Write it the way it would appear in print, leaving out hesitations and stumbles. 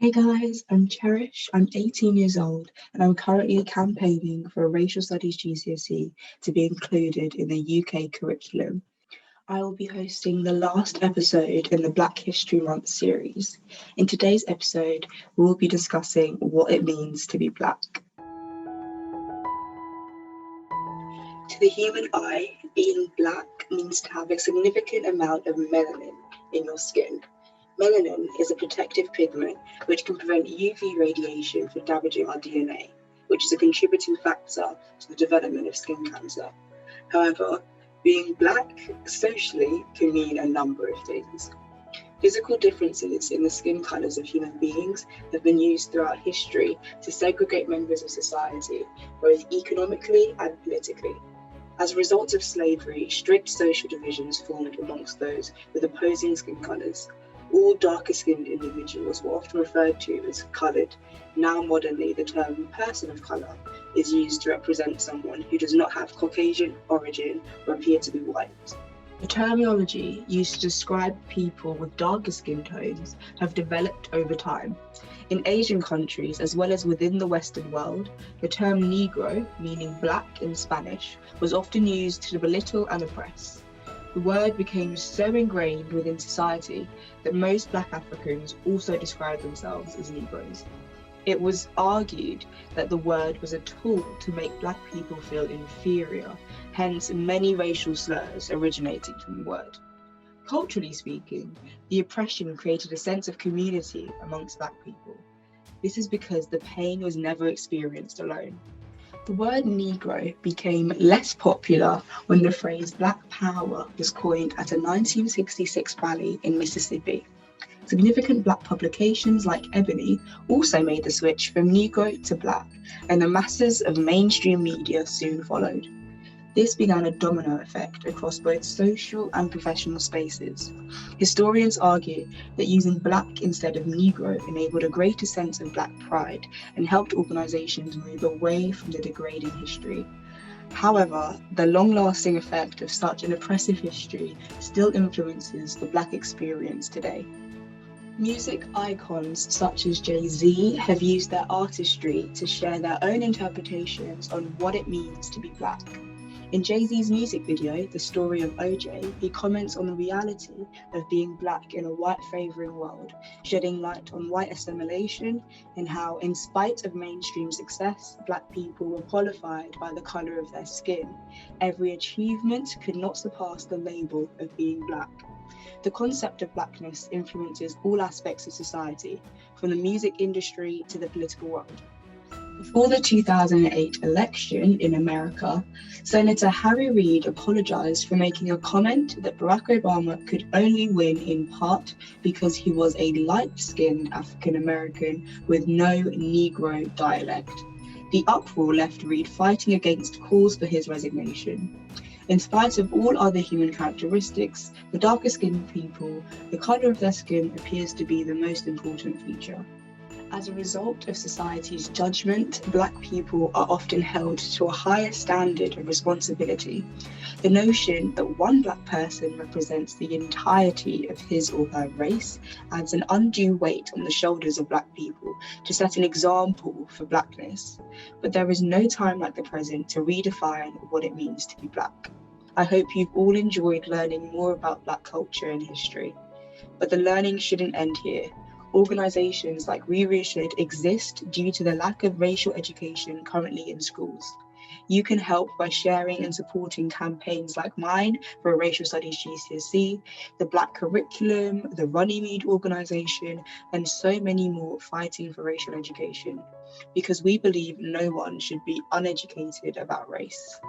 Hey guys, I'm Cherish. I'm 18 years old and I'm currently campaigning for a Racial Studies GCSE to be included in the UK curriculum. I will be hosting the last episode in the Black History Month series. In today's episode, we'll be discussing what it means to be Black. To the human eye, being Black means to have a significant amount of melanin in your skin. Melanin is a protective pigment which can prevent UV radiation from damaging our DNA, which is a contributing factor to the development of skin cancer. However, being Black socially can mean a number of things. Physical differences in the skin colours of human beings have been used throughout history to segregate members of society, both economically and politically. As a result of slavery, strict social divisions formed amongst those with opposing skin colours. All darker-skinned individuals were often referred to as coloured. Now modernly, the term person of colour is used to represent someone who does not have Caucasian origin or appear to be white. The terminology used to describe people with darker skin tones have developed over time. In Asian countries, as well as within the Western world, the term Negro, meaning black in Spanish, was often used to belittle and oppress. The word became so ingrained within society that most Black Africans also described themselves as Negroes. It was argued that the word was a tool to make Black people feel inferior, hence many racial slurs originating from the word. Culturally speaking, the oppression created a sense of community amongst Black people. This is because the pain was never experienced alone. The word Negro became less popular when the phrase Black Power was coined at a 1966 rally in Mississippi. Significant Black publications like Ebony also made the switch from Negro to Black, and the masses of mainstream media soon followed. This began a domino effect across both social and professional spaces. Historians argue that using Black instead of Negro enabled a greater sense of Black pride and helped organisations move away from the degrading history. However, the long-lasting effect of such an oppressive history still influences the Black experience today. Music icons such as Jay-Z have used their artistry to share their own interpretations on what it means to be Black. In Jay-Z's music video, The Story of OJ, he comments on the reality of being Black in a white-favouring world, shedding light on white assimilation and how, in spite of mainstream success, Black people were qualified by the colour of their skin. Every achievement could not surpass the label of being Black. The concept of Blackness influences all aspects of society, from the music industry to the political world. Before the 2008 election in America, Senator Harry Reid apologized for making a comment that Barack Obama could only win in part because he was a light-skinned African American with no Negro dialect. The uproar left Reid fighting against calls for his resignation. In spite of all other human characteristics, the darker-skinned people, the colour of their skin appears to be the most important feature. As a result of society's judgment, Black people are often held to a higher standard of responsibility. The notion that one Black person represents the entirety of his or her race adds an undue weight on the shoulders of Black people to set an example for Blackness. But there is no time like the present to redefine what it means to be Black. I hope you've all enjoyed learning more about Black culture and history. But the learning shouldn't end here. Organisations like Reroot.ED exist due to the lack of racial education currently in schools. You can help by sharing and supporting campaigns like mine for a Racial Studies GCSE, the Black Curriculum, the Runnymede organisation, and so many more fighting for racial education, because we believe no one should be uneducated about race.